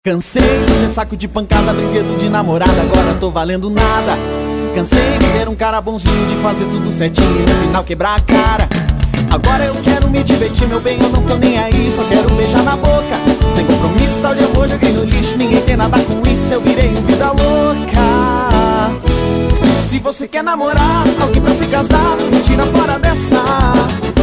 Cansei de ser saco de pancada, brinquedo de namorada, agora tô valendo nada. Cansei de ser um cara bonzinho, de fazer tudo certinho e no final quebrar a cara. Agora eu quero me divertir, meu bem, eu não tô nem aí, só quero beijar na boca. Sem compromisso, tal de amor, joguei no lixo, ninguém tem nada com isso, eu virei um vida louca. Se você quer namorar, alguém pra se casar, me tira fora dessa.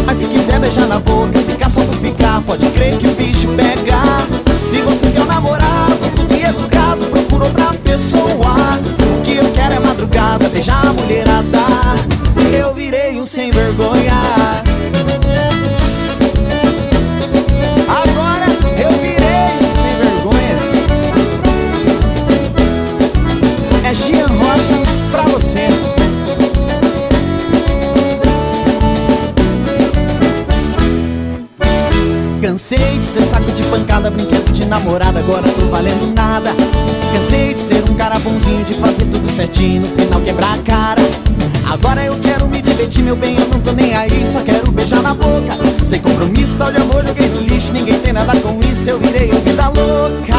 Mas se quiser beijar na boca, ficar só por ficar, pode crer que o bicho pega. Se você quer um namorado, tudo e educado, procura outra pessoa. O que eu quero é madrugada, beijar a mulherada. Eu virei um sem vergonha. Agora eu virei um sem vergonha. É Gian Rocha pra você. Cansei de ser saco de pancada, brinquedo de namorada, agora tô valendo nada. Cansei de ser um cara bonzinho, de fazer tudo certinho, no final quebrar a cara. Agora eu quero me divertir, meu bem, eu não tô nem aí, só quero beijar na boca. Sem compromisso, tal de amor, joguei no lixo, ninguém tem nada com isso, eu virei uma vida louca.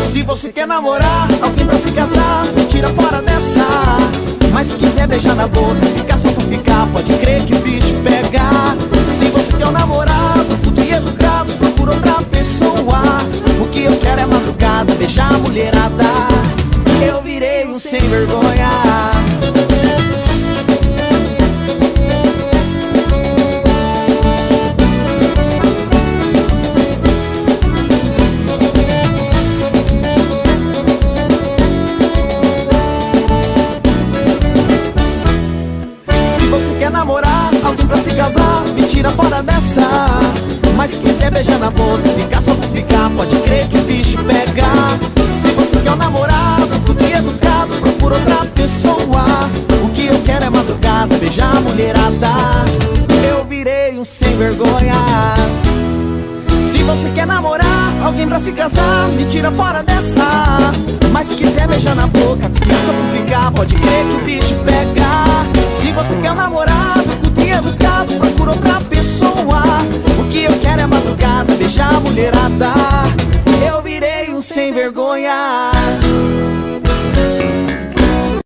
Se você quer namorar, alguém pra se casar, me tira fora dessa. Mas se quiser beijar na boca, ficar só por ficar, pode crer que o bicho pega. Se você quer um namorado, tudo e educado, procura outra pessoa. O que eu quero é madrugada, beijar a mulherada. Eu virei um sem vergonha. Se você quer namorar, alguém pra se casar, me tira fora dessa. Mas se quiser beijar na boca, ficar só por ficar, pode crer que o bicho pega. Se você quer um namorado, tudo e educado, procura outra pessoa. O que eu quero é madrugada, beijar a mulherada. Eu virei um sem vergonha. Se você quer namorar, alguém pra se casar, me tira fora dessa. Mas se quiser beijar na boca, ficar só por ficar, pode crer que o bicho pega. Se você quer um namorado, culto e educado, procura outra pessoa. O que eu quero é madrugada, beijar a mulherada. Eu virei um sem vergonha.